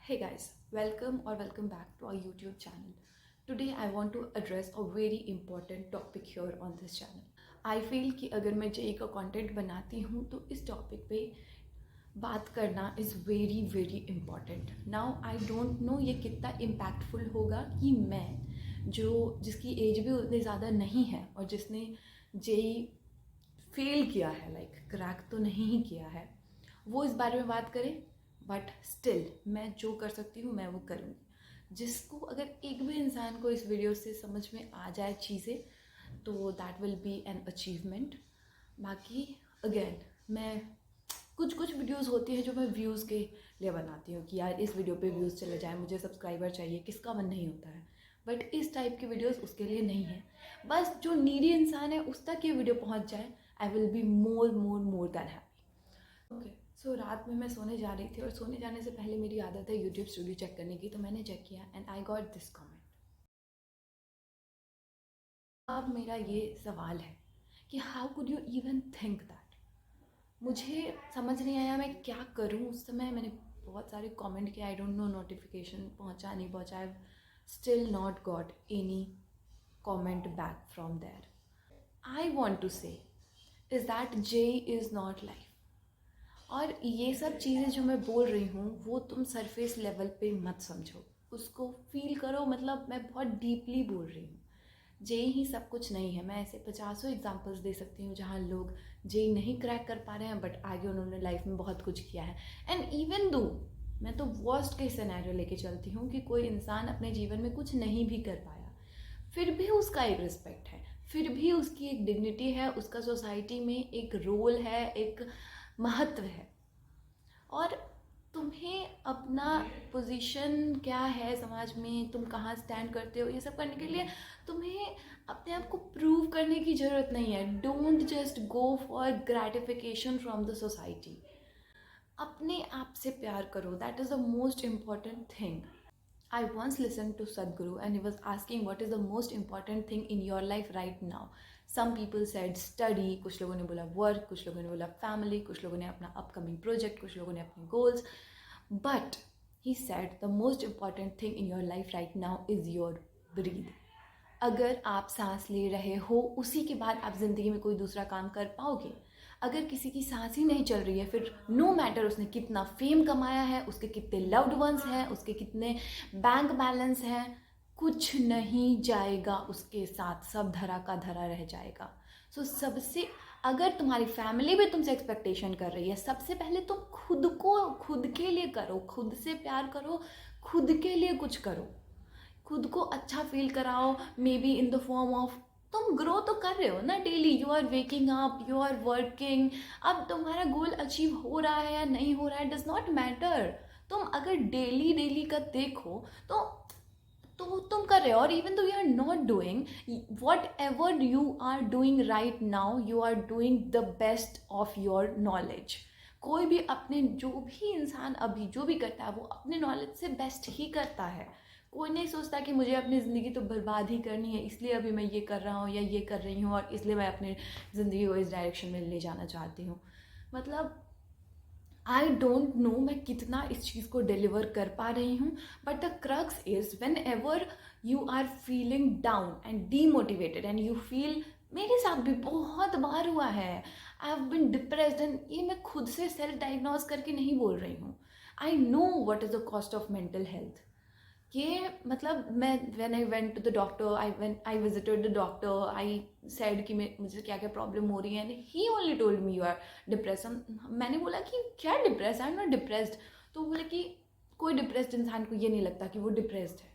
Hey guys, welcome back to our YouTube channel. Today I want to address a very important topic here on this channel. I feel कि अगर मैं JEE का content बनाती हूँ तो इस topic पे बात करना is very very important. Now I don't know ये कितना इम्पैक्टफुल होगा कि मैं जिसकी एज भी उतनी ज़्यादा नहीं है और जिसने जेई फेल किया है, लाइक क्रैक तो नहीं ही किया है, वो इस बारे में बात करें. बट स्टिल मैं जो कर सकती हूँ मैं वो करूँगी. जिसको अगर एक भी इंसान को इस वीडियो से समझ में आ जाए चीज़ें तो that will be an achievement. बाकी अगेन मैं कुछ वीडियोस होती हैं जो मैं व्यूज़ के लिए बनाती हूँ कि यार इस वीडियो पे व्यूज़ चले जाए, मुझे सब्सक्राइबर चाहिए, किसका मन नहीं होता है. बट इस टाइप की वीडियोस उसके लिए नहीं है. बस जो नीडी इंसान है उस तक ये वीडियो पहुँच जाए, I will be more than happy. Okay, so रात में मैं सोने जा रही थी और सोने जाने से पहले मेरी आदत है यूट्यूब स्टूडियो चेक करने की. तो मैंने चेक किया and I got this comment. अब मेरा ये सवाल है कि how could you even think that. मुझे समझ नहीं आया मैं क्या करूँ. उस समय मैंने बहुत सारे कमेंट किए. आई डोंट नो नोटिफिकेशन पहुँचा नहीं पहुँचा. I still not got any comment back from there. I want to say is that JEE is not life. और ये सब चीज़ें जो मैं बोल रही हूँ वो तुम सरफेस लेवल पे मत समझो, उसको फील करो. मतलब मैं बहुत डीपली बोल रही हूँ. जेई ही सब कुछ नहीं है. मैं ऐसे पचासों एग्जांपल्स दे सकती हूँ जहाँ लोग जेई नहीं क्रैक कर पा रहे हैं बट आगे उन्होंने लाइफ में बहुत कुछ किया है. एंड इवन दो मैं तो वर्स्ट केस सिनेरियो लेके चलती हूँ कि कोई इंसान अपने जीवन में कुछ नहीं भी कर पाया, फिर भी उसका एक रिस्पेक्ट है, फिर भी उसकी एक डिग्निटी है, उसका सोसाइटी में एक रोल है, एक महत्व है. और तुम्हें अपना पोजीशन क्या है समाज में, तुम कहाँ स्टैंड करते हो, ये सब करने के लिए तुम्हें अपने आप को प्रूव करने की ज़रूरत नहीं है. Don't just go for gratification from the society. अपने आप से प्यार करो. That is the most important thing. I once listened to Sadhguru and he was asking what is the most important thing in your life right now. Some people said study, कुछ लोगों ने बोला work, कुछ लोगों ने बोला family, कुछ लोगों ने अपना upcoming project, कुछ लोगों ने अपने goals. But he said the most important thing in your life right now is your breathe. अगर आप सांस ले रहे हो उसी के बाद आप ज़िंदगी में कोई दूसरा काम कर पाओगे. अगर किसी की सांस ही नहीं चल रही है फिर नो मैटर उसने कितना फेम कमाया है, उसके कितने लव्ड वंस हैं, उसके कितने बैंक बैलेंस हैं, कुछ नहीं जाएगा उसके साथ. सब धरा का धरा रह जाएगा. सो सबसे अगर तुम्हारी फैमिली भी तुमसे एक्सपेक्टेशन कर रही है, सबसे पहले तुम खुद के लिए करो, खुद से प्यार करो, खुद के लिए कुछ करो, खुद को अच्छा फील कराओ. Maybe in the form of तुम ग्रो तो कर रहे हो ना daily. You are waking up, you are working. अब तुम्हारा गोल अचीव हो रहा है या नहीं हो रहा है डज नॉट मैटर. तुम अगर डेली का देखो तो तुम कर रहे हो. और even though you are not doing whatever you are doing right now, you are doing the best of your knowledge. कोई भी अपने जो भी इंसान अभी जो भी करता है वो अपने नॉलेज से बेस्ट ही करता है. कोई नहीं सोचता कि मुझे अपनी ज़िंदगी तो बर्बाद ही करनी है इसलिए अभी मैं ये कर रहा हूँ या ये कर रही हूँ और इसलिए मैं अपनी ज़िंदगी को इस डायरेक्शन में ले जाना चाहती हूँ. मतलब आई डोंट नो मैं कितना इस चीज़ को डिलीवर कर पा रही हूँ. But the crux is whenever you are feeling down and demotivated and you feel, मेरे साथ भी बहुत बार हुआ है, I have been depressed. And ये मैं खुद से सेल्फ डायग्नोज करके नहीं बोल रही हूँ. I know what is the cost of mental health. ये मतलब मैं when I went to the doctor, I visited the doctor, I said कि मुझे क्या क्या प्रॉब्लम हो रही है. And he only told me you are depress. मैंने बोला कि क्या depress, I am not depressed. तो बोले कि कोई डिप्रेस्ड इंसान को ये नहीं लगता कि वो डिप्रेस्ड है.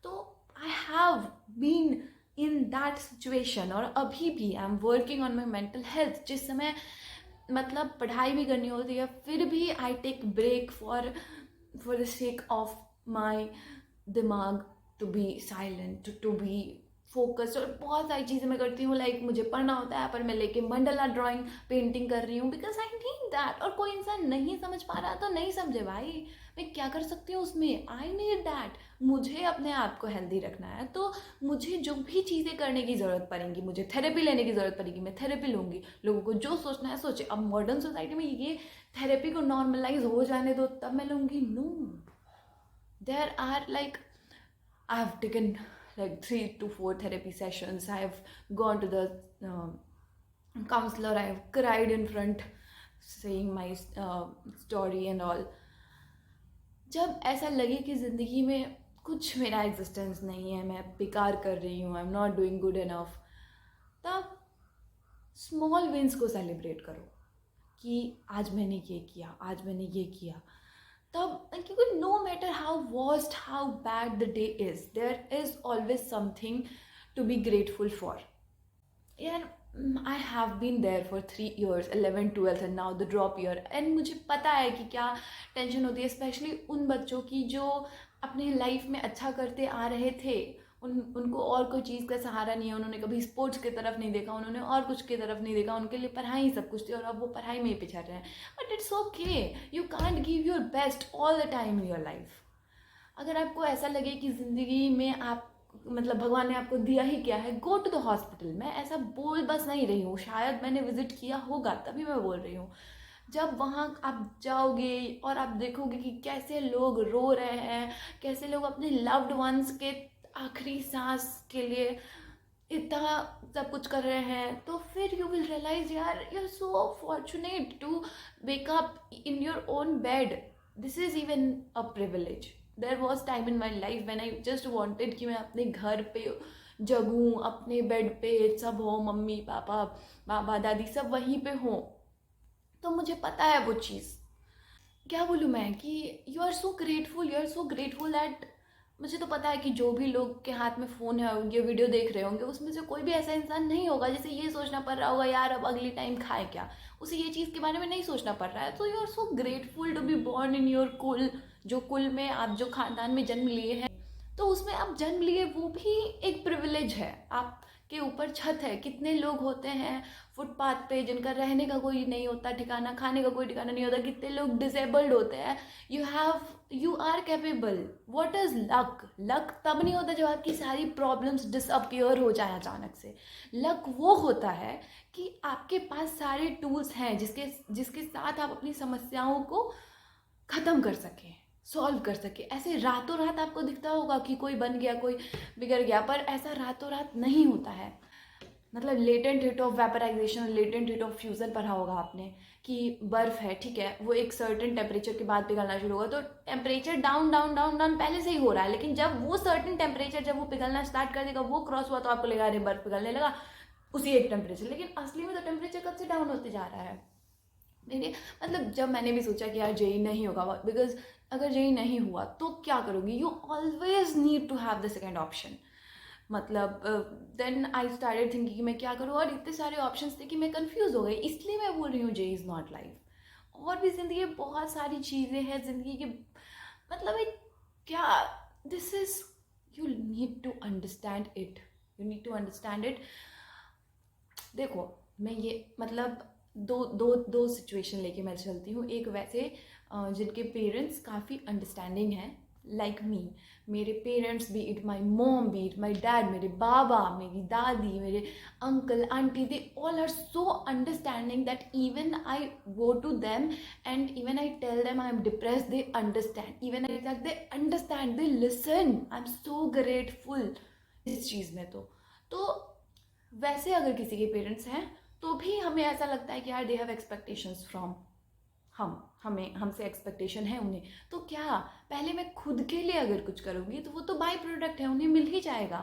तो I have been in that situation और अभी भी I am working on my mental health. जिस समय मतलब पढ़ाई भी करनी होती है फिर भी I take break for the sake of my दिमाग to be silent, to be focused. और बहुत सारी चीज़ें मैं करती हूँ, लाइक मुझे पढ़ना होता है पर मैं लेके मंडला ड्राइंग पेंटिंग कर रही हूँ बिकॉज आई नीड दैट. और कोई इंसान नहीं समझ पा रहा तो नहीं समझे भाई, मैं क्या कर सकती हूँ उसमें. I need that. मुझे अपने आप को हेल्दी रखना है तो मुझे जो भी चीज़ें करने की ज़रूरत पड़ेगी, मुझे थेरेपी लेने की ज़रूरत पड़ेगी, मैं थेरेपी लूँगी. लोगों को जो सोचना है सोचे. अब मॉडर्न सोसाइटी में ये थेरेपी को नॉर्मलाइज हो जाने दो तब मैं लूँगी. No, There are like, I have taken like 3 to 4 therapy sessions. I have gone to the counselor. I have cried in front, saying my story and all. जब ऐसा लगे कि ज़िंदगी में कुछ मेरा एग्जिस्टेंस नहीं है, मैं बेकार कर रही हूँ, आई am not doing good enough, तब स्मॉल विंस को सेलिब्रेट करो कि आज मैंने ये किया, आज मैंने ये किया. तब क्योंकि no matter how worst, how bad the day is, there is always something to be grateful for. यार I have been there for 3 years, 11, 12 and now the drop year. And मुझे पता है कि क्या टेंशन होती है, स्पेशली उन बच्चों की जो अपने लाइफ में अच्छा करते आ रहे थे. उनको और कोई चीज़ का सहारा नहीं है, उन्होंने कभी स्पोर्ट्स की तरफ नहीं देखा, उन्होंने और कुछ की तरफ नहीं देखा, उनके लिए पढ़ाई सब कुछ थी और अब वो पढ़ाई में ही पिछड़ रहे हैं. But it's okay, you can't give your best all the time in your life. अगर आपको ऐसा लगे कि ज़िंदगी में आप मतलब भगवान ने आपको दिया ही क्या है, गो टू द हॉस्पिटल. मैं ऐसा बोल बस नहीं रही हूँ, शायद मैंने विजिट किया होगा तभी मैं बोल रही हूँ. जब वहाँ आप जाओगे और आप देखोगे कि कैसे लोग रो रहे हैं, कैसे लोग अपने लव्ड वंस के आखिरी सांस के लिए इतना सब कुछ कर रहे हैं, तो फिर यू विल रियलाइज यार you are so fortunate to wake up in your own bed. This is even a privilege. There was time in my life when I just wanted कि मैं अपने घर पे जगूँ, अपने बेड पे सब हो, मम्मी पापा बाबा दादी सब वहीं पे हों. तो मुझे पता है वो चीज़. क्या बोलूँ मैं कि you are so grateful, you are so grateful that. मुझे तो पता है कि जो भी लोग के हाथ में फ़ोन है, ये वीडियो देख रहे होंगे, उसमें से कोई भी ऐसा इंसान नहीं होगा जिसे ये सोचना पड़ रहा होगा यार अब अगली टाइम खाए क्या. उसे ये चीज़ के बारे में नहीं सोचना पड़ रहा है. तो you are so grateful to be born in your कुल. जो कुल में आप जो खानदान में जन्म लिए हैं, तो उसमें आप जन्म लिए, वो भी एक प्रिविलेज है. आपके ऊपर छत है. कितने लोग होते हैं फुटपाथ पे जिनका रहने का कोई नहीं होता ठिकाना, खाने का कोई ठिकाना नहीं होता. कितने लोग डिसेबल्ड होते हैं. You are capable. What is luck? Luck तब नहीं होता जब आपकी सारी प्रॉब्लम्स डिसअपियर हो जाए अचानक से. लक वो होता है कि आपके पास सारे टूल्स हैं जिसके साथ आप अपनी समस्याओं को ख़त्म कर सकें, सॉल्व कर सके. ऐसे रातों रात आपको दिखता होगा कि कोई बन गया, कोई बिगड़ गया, पर ऐसा रातों रात नहीं होता है. मतलब latent heat of vaporisation, latent heat of fusion पढ़ा होगा आपने कि बर्फ़ है, ठीक है, वो एक सर्टेन टेम्परेचर के बाद पिघलना शुरू होगा. तो temperature down down down down पहले से ही हो रहा है, लेकिन जब वो सर्टेन टेम्परेचर जब वो पिघलना स्टार्ट कर देगा, वो क्रॉस हुआ, तो आपको लगा अरे बर्फ़ पिघलने लगा, उसी एक टेम्परेचर. लेकिन असली में तो टेम्परेचर कब से डाउन होते जा रहा है. मेरे मतलब जब मैंने भी सोचा कि यार जेई नहीं होगा, बिकॉज अगर जेई नहीं हुआ तो क्या करोगी, you always need to have the second option. मतलब देन आई स्टार्टेड थिंकिंग कि मैं क्या करूँ, और इतने सारे ऑप्शंस थे कि मैं कंफ्यूज हो गई. इसलिए मैं बोल रही हूँ जेई इज़ नॉट लाइफ. और भी ज़िंदगी में बहुत सारी चीज़ें हैं ज़िंदगी के, मतलब एक क्या, this is, you need to understand it, you need to understand it. देखो मैं ये मतलब दो सिचुएशन लेके मैं चलती हूँ. एक वैसे जिनके पेरेंट्स काफ़ी अंडरस्टैंडिंग हैं लाइक मी. मेरे parents, be it my mom, be it my dad, मेरे बाबा, मेरी दादी, मेरे uncle aunty, they all are so understanding that even I go to them and even I tell them I am depressed, they understand. Even I that they understand, they listen. I am so grateful इस चीज़ में. तो वैसे अगर किसी के parents हैं तो भी हमें ऐसा लगता है कि यार दे हैव एक्सपेक्टेशंस फ्रॉम हमसे एक्सपेक्टेशन है उन्हें. तो क्या पहले मैं खुद के लिए अगर कुछ करूँगी तो वो तो बाई प्रोडक्ट है, उन्हें मिल ही जाएगा.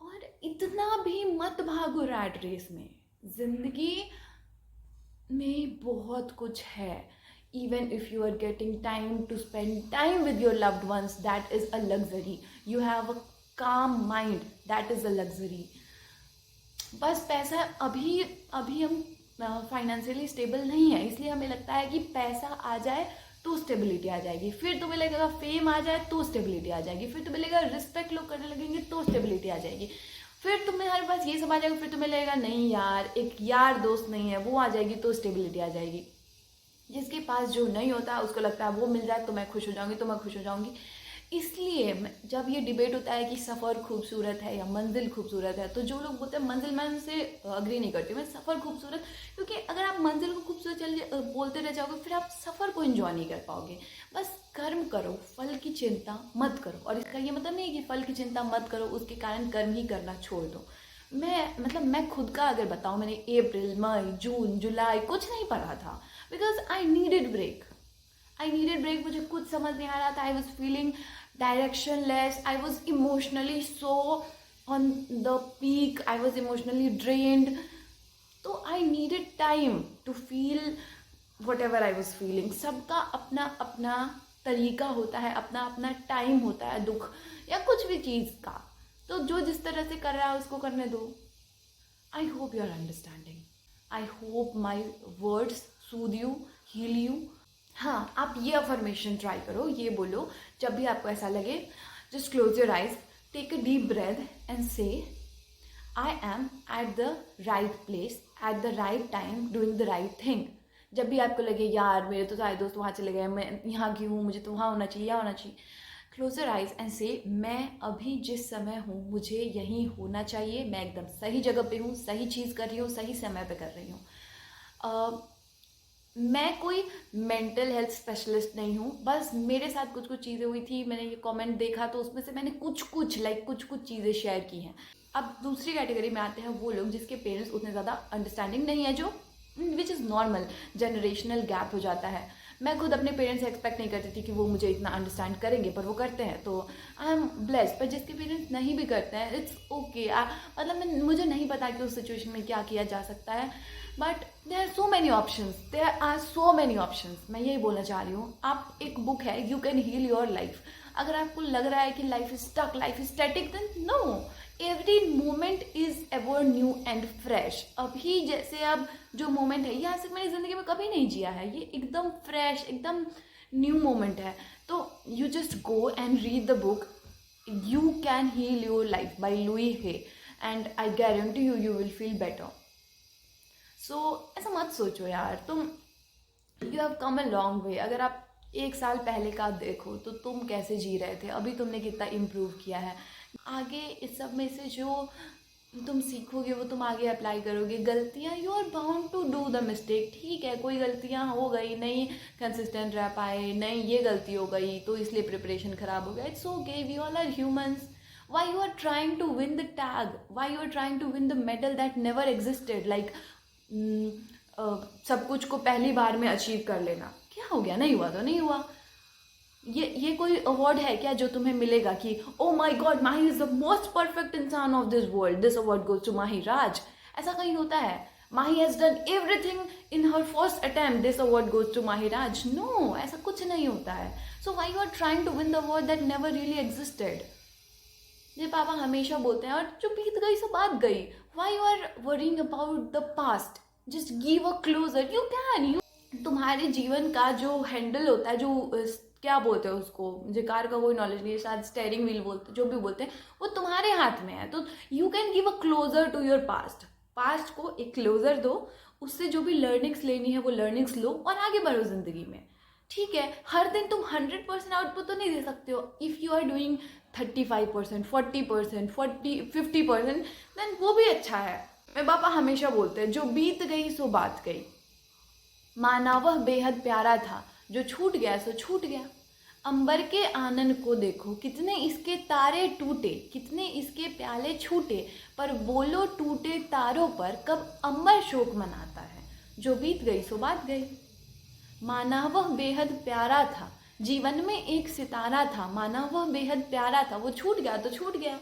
और इतना भी मत भागो रैट रेस में. ज़िंदगी में बहुत कुछ है. Even if you are getting time to spend time with your loved ones, that is a luxury. You have a calm mind, that is a luxury. बस पैसा अभी हम फाइनेंशियली स्टेबल नहीं है, इसलिए हमें लगता है कि पैसा आ जाए तो स्टेबिलिटी आ जाएगी. फिर तुम्हें लगेगा फेम आ जाए तो स्टेबिलिटी आ जाएगी. फिर तुम्हें लगेगा रिस्पेक्ट लोग करने लगेंगे तो स्टेबिलिटी आ जाएगी. फिर तुम्हारे पास ये सब आ जाएगा. फिर तुम्हें लगेगा नहीं यार एक यार दोस्त नहीं है, वो आ जाएगी तो स्टेबिलिटी आ जाएगी. जिसके पास जो नहीं होता उसको लगता है वो मिल जाए तो मैं खुश हो जाऊँगी, तो मैं खुश हो जाऊँगी. इसलिए जब ये डिबेट होता है कि सफ़र खूबसूरत है या मंजिल खूबसूरत है, तो जो लोग बोलते हैं मंजिल, मैं उनसे अग्री नहीं करती, मैं सफ़र खूबसूरत, क्योंकि अगर आप मंजिल को खूबसूरत बोलते रह जाओगे फिर आप सफ़र को एंजॉय नहीं कर पाओगे। बस कर्म करो, फल की चिंता मत करो। और इसका ये मतलब नहीं है कि फल की चिंता मत करो उसके कारण कर्म ही करना छोड़ दो। मैं खुद का अगर बताऊँ, मैंने अप्रैल, मई, जून, जुलाई कुछ नहीं पढ़ा था, बिकॉज आई नीडेड ब्रेक। मुझे कुछ समझ नहीं आ रहा था। I was feeling directionless, I was emotionally so on the peak, I was emotionally drained. तो I needed time to feel whatever I was feeling. सबका अपना अपना तरीका होता है, अपना अपना टाइम होता है दुख या कुछ भी चीज़ का। तो जो जिस तरह से कर रहा है उसको करने दो। I hope you are understanding. I hope my words soothe you, heal you. हाँ, आप ये अफर्मेशन ट्राई करो, ये बोलो जब भी आपको ऐसा लगे, just close your eyes, take a deep breath and say I am at the right place at the right time doing the right thing. जब भी आपको लगे यार मेरे तो सारे दोस्त वहाँ चले गए, मैं यहाँ की हूँ, मुझे तो वहाँ होना चाहिए, यहाँ होना चाहिए, क्लोज योर आइज एंड से मैं अभी जिस समय हूँ मुझे यहीं होना चाहिए, मैं एकदम सही जगह पे हूँ, सही चीज़ कर रही हूँ, सही समय पे कर रही हूँ। मैं कोई मेंटल हेल्थ स्पेशलिस्ट नहीं हूँ, बस मेरे साथ कुछ कुछ चीज़ें हुई थी, मैंने ये कमेंट देखा तो उसमें से मैंने कुछ कुछ चीज़ें शेयर की हैं। अब दूसरी कैटेगरी में आते हैं वो लोग जिसके पेरेंट्स उतने ज़्यादा अंडरस्टैंडिंग नहीं है, जो which is normal, generational gap हो जाता है। मैं खुद अपने पेरेंट्स से एक्सपेक्ट नहीं करती थी कि वो मुझे इतना अंडरस्टैंड करेंगे, पर वो करते हैं, तो आई एम ब्लेस्ड। पर जिसके पेरेंट्स नहीं भी करते हैं, इट्स ओके। मतलब मुझे नहीं पता कि उस सिचुएशन में क्या किया जा सकता है, but there are so many options. मैं यही बोलना चाह रही हूँ। आप, एक बुक है you can heal your life. अगर आपको लग रहा है कि life is stuck, life is static, then no, every moment is ever new and fresh. अभी जैसे अब जो मोमेंट है, ये आज तक मैंने ज़िंदगी में कभी नहीं जिया है, ये एकदम फ्रेश, एकदम न्यू मोमेंट है। तो you just go and read the book you can heal your life by Louise Hay, and I guarantee you will feel better. So ऐसा मत सोचो यार, तुम, you have come a long way. अगर आप 1 साल पहले का देखो तो तुम कैसे जी रहे थे, अभी तुमने कितना इम्प्रूव किया है। आगे इस सब में से जो तुम सीखोगे वो तुम आगे अप्लाई करोगे। गलतियाँ, you are bound to do the mistake, ठीक है, कोई गलतियाँ हो गई, नहीं कंसिस्टेंट रह पाए, नहीं ये गलती हो गई तो इसलिए प्रिपरेशन ख़राब हो गया, it's okay, we all are humans. why you are trying to win the tag, why you are trying to win the medal that never existed, like सब कुछ को पहली बार में अचीव कर लेना, क्या हो गया, नहीं हुआ तो नहीं हुआ। ये कोई अवार्ड है क्या जो तुम्हें मिलेगा कि oh my god Mahi is the most perfect इंसान of this world, this award goes to Mahi Raj, ऐसा कहीं होता है? Mahi has done everything in her first attempt, this award goes to Mahi Raj, no, ऐसा कुछ नहीं होता है। So why you are trying to win the award that never really existed. ये पापा हमेशा बोलते हैं, और जो बीत गई सो बात गई, why you are worrying about the past, just give a closure, you can, you, तुम्हारे जीवन का जो हैंडल होता है, जो क्या बोलते हैं उसको, मुझे कार का कोई नॉलेज नहीं है, शायद स्टेयरिंग व्हील बोलते, जो भी बोलते हैं, वो तुम्हारे हाथ में है। तो you can give a closure to your past को एक क्लोजर दो, उससे जो भी लर्निंग्स लेनी है वो लर्निंग्स लो और आगे बढ़ो ज़िंदगी में। ठीक है, हर दिन तुम 100% आउटपुट तो नहीं दे सकते हो। If you are doing 35%, 40%, 50%, then वो भी अच्छा है। मेरे पापा हमेशा बोलते हैं, जो बीत गई सो बात गई, माना वह बेहद प्यारा था, जो छूट गया सो छूट गया। अंबर के आनंद को देखो, कितने इसके तारे टूटे, कितने इसके प्याले छूटे, पर बोलो टूटे तारों पर कब अंबर शोक मनाता है। जो बीत गई सो बात गई, माना वह बेहद प्यारा था, जीवन में एक सितारा था, माना वह बेहद प्यारा था, वो छूट गया तो छूट गया।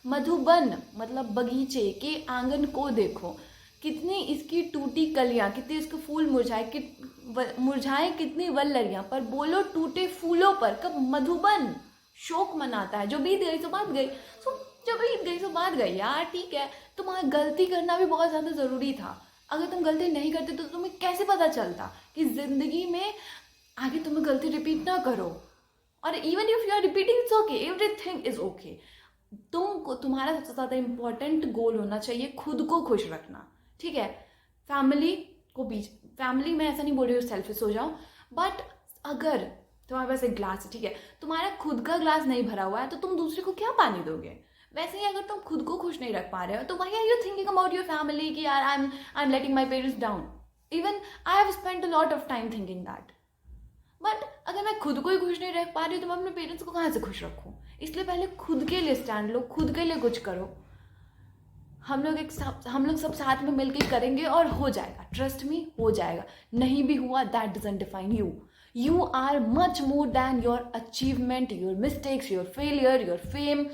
मधुबन मतलब बगीचे के आंगन को देखो, कितनी इसकी टूटी कलियां, कितने इसके फूल मुरझाए कितनी वल्लरियां, पर बोलो टूटे फूलों पर कब मधुबन शोक मनाता है। जो बीत गई सो बात गई। सो जब बीत गई सो बात गई यार, ठीक है, तुम्हारा गलती करना भी बहुत ज़्यादा ज़रूरी था। अगर तुम गलती नहीं करते तो तुम्हें कैसे पता चलता कि ज़िंदगी में आगे तुम्हें गलती रिपीट ना करो। और even if you are repeating, it's okay, everything is okay. तुमको, तुम्हारा सबसे ज़्यादा इम्पोर्टेंट गोल होना चाहिए खुद को खुश रखना, ठीक है। फैमिली को बीच, फैमिली में ऐसा नहीं बोल रही हो सेल्फिश हो जाओ, बट अगर तुम्हारे पास एक ग्लास है, ठीक है, तुम्हारा खुद का ग्लास नहीं भरा हुआ है तो तुम दूसरे को क्या पानी दोगे? वैसे ही अगर तुम खुद को खुश नहीं रख पा रहे हो तो why are you thinking about your family कि यार I am letting my parents down? Even I have spent a lot of time thinking that. But अगर मैं खुद को ही खुश नहीं रख पा रही हूँ तो मैं अपने पेरेंट्स को कहाँ से खुश रखूँ? इसलिए पहले खुद के लिए स्टैंड लो, खुद के लिए कुछ करो। हम लोग सब साथ में मिलकर करेंगे और हो जाएगा, ट्रस्ट मी, हो जाएगा। नहीं भी हुआ, that doesn't define you. You are much more than your achievement, your mistakes, your failure, your fame.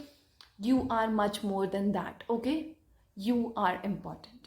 You are much more than that, okay? You are important.